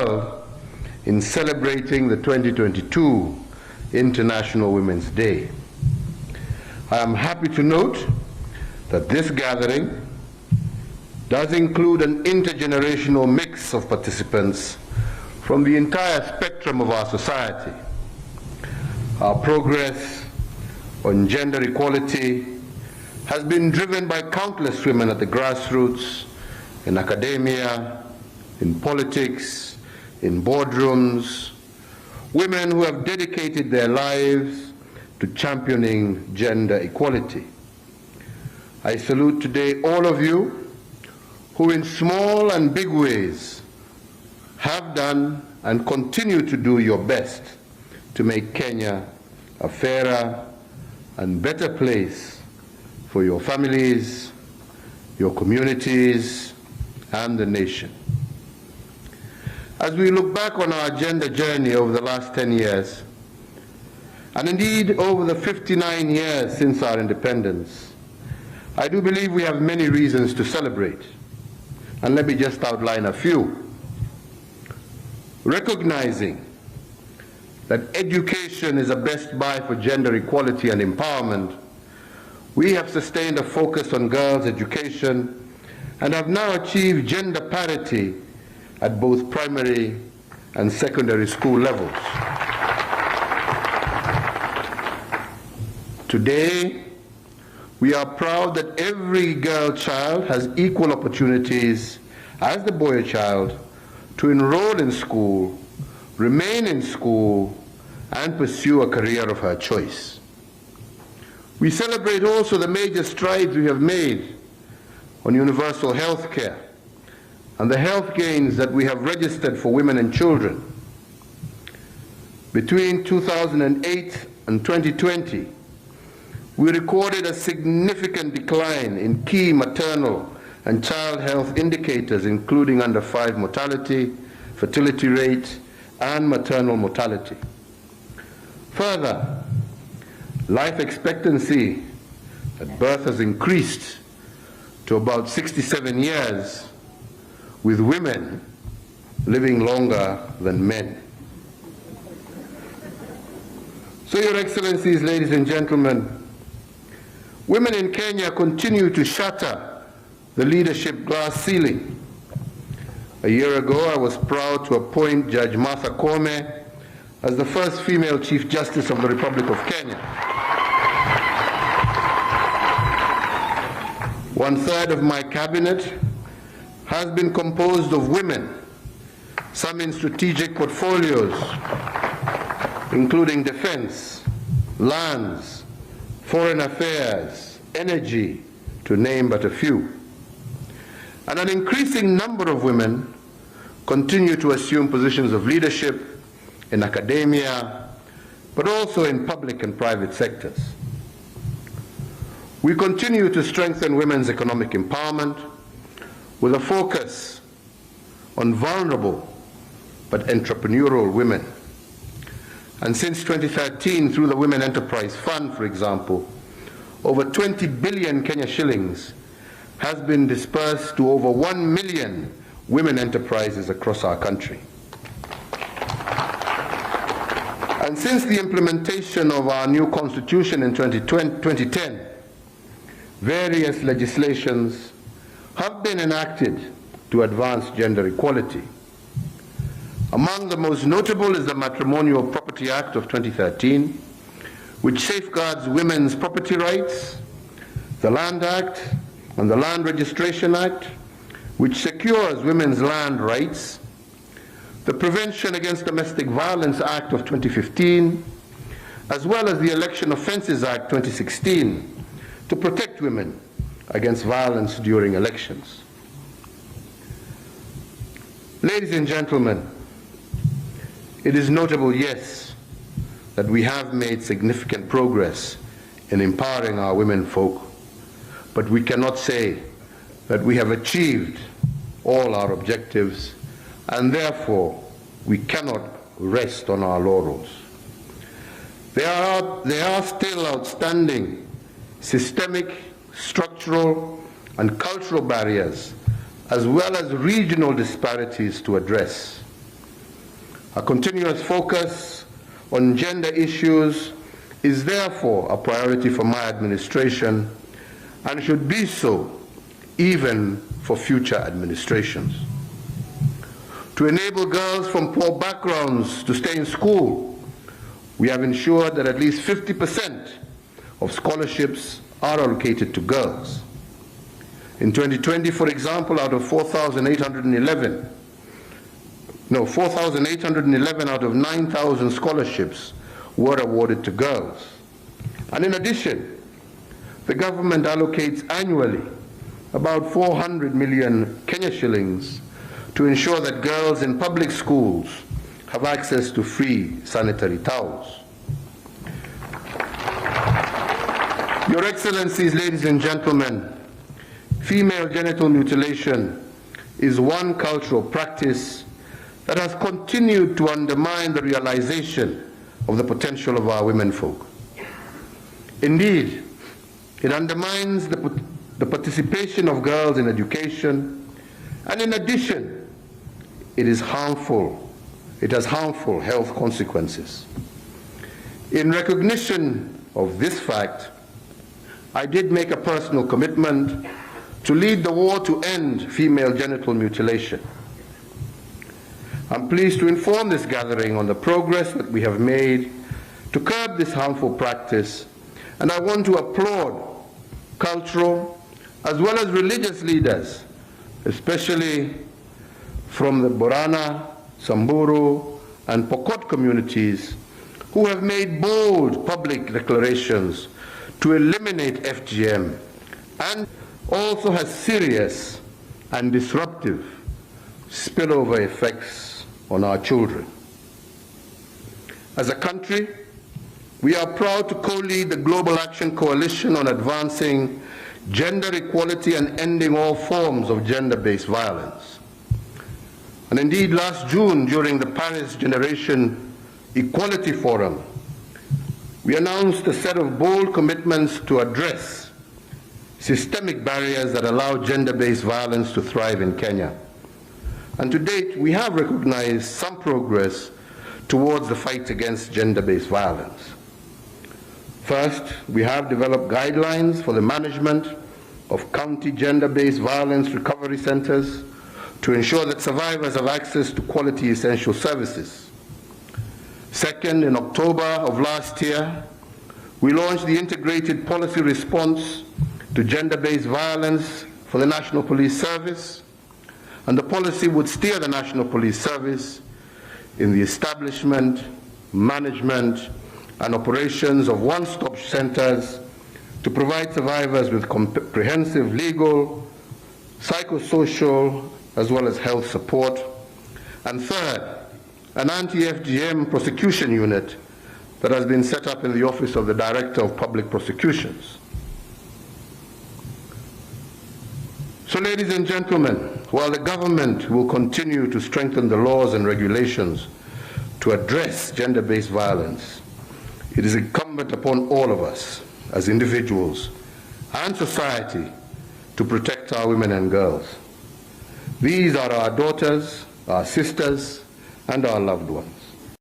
well in celebrating the 2022 International Women's Day. I am happy to note that this gathering does include an intergenerational mix of participants from the entire spectrum of our society. Our progress on gender equality has been driven by countless women at the grassroots, in academia, in politics, in boardrooms, women who have dedicated their lives to championing gender equality. I salute today all of you who in small and big ways have done and continue to do your best to make Kenya a fairer and better place for your families, your communities, and the nation. As we look back on our gender journey over the last 10 years, and indeed over the 59 years since our independence, I do believe we have many reasons to celebrate. And let me just outline a few. Recognizing that education is a best buy for gender equality and empowerment, we have sustained a focus on girls' education and have now achieved gender parity at both primary and secondary school levels. Today, we are proud that every girl child has equal opportunities as the boy child to enroll in school, remain in school, and pursue a career of her choice. We celebrate also the major strides we have made on universal health care and the health gains that we have registered for women and children. Between 2008 and 2020, we recorded a significant decline in key maternal and child health indicators, including under 5 mortality, fertility rate, and maternal mortality. Further, life expectancy at birth has increased to about 67 years, with women living longer than men. So, Your Excellencies, ladies and gentlemen, women in Kenya continue to shatter the leadership glass ceiling. A year ago, I was proud to appoint Judge Martha Koome as the first female Chief Justice of the Republic of Kenya. 1/3 of my cabinet has been composed of women, some in strategic portfolios, including defense, lands, foreign affairs, energy, to name but a few. And an increasing number of women continue to assume positions of leadership in academia, but also in public and private sectors. We continue to strengthen women's economic empowerment with a focus on vulnerable but entrepreneurial women. And since 2013, through the Women Enterprise Fund, for example, over 20 billion Kenya shillings has been dispersed to over 1 million women enterprises across our country. And since the implementation of our new constitution in 2010, various legislations have been enacted to advance gender equality. Among the most notable is the Matrimonial Property Act of 2013, which safeguards women's property rights, the Land Act and the Land Registration Act, which secures women's land rights, the Prevention Against Domestic Violence Act of 2015, as well as the Election Offences Act 2016 to protect women against violence during elections. Ladies and gentlemen, it is notable, yes, that we have made significant progress in empowering our women folk, but we cannot say that we have achieved all our objectives, and therefore we cannot rest on our laurels. There are still outstanding systemic, structural, and cultural barriers, as well as regional disparities to address. A continuous focus on gender issues is therefore a priority for my administration and should be so even for future administrations. To enable girls from poor backgrounds to stay in school, we have ensured that at least 50% of scholarships are allocated to girls. In 2020, for example, out of 4,811 out of 9,000 scholarships were awarded to girls. And in addition, the government allocates annually about 400 million Kenya shillings to ensure that girls in public schools have access to free sanitary towels. Your Excellencies, ladies and gentlemen, female genital mutilation is one cultural practice that has continued to undermine the realization of the potential of our womenfolk. Indeed, it undermines the participation of girls in education, and in addition, it has harmful health consequences. In recognition of this fact, I did make a personal commitment to lead the war to end female genital mutilation. I'm pleased to inform this gathering on the progress that we have made to curb this harmful practice, and I want to applaud cultural as well as religious leaders, especially from the Borana, Samburu, and Pokot communities, who have made bold public declarations to eliminate FGM and also has serious and disruptive spillover effects on our children. As a country, we are proud to co-lead the Global Action Coalition on advancing gender equality and ending all forms of gender-based violence. And indeed, last June, during the Paris Generation Equality Forum, we announced a set of bold commitments to address systemic barriers that allow gender-based violence to thrive in Kenya. And to date, we have recognized some progress towards the fight against gender-based violence. First, we have developed guidelines for the management of county gender-based violence recovery centers to ensure that survivors have access to quality essential services. Second, in October of last year, we launched the integrated policy response to gender-based violence for the National Police Service, and the policy would steer the National Police Service in the establishment, management, and operations of one-stop centers to provide survivors with comprehensive legal, psychosocial, as well as health support. And third, an anti-FGM prosecution unit that has been set up in the Office of the Director of Public Prosecutions. So, ladies and gentlemen, while the government will continue to strengthen the laws and regulations to address gender-based violence, it is incumbent upon all of us as individuals and society to protect our women and girls. These are our daughters, our sisters, and our loved ones.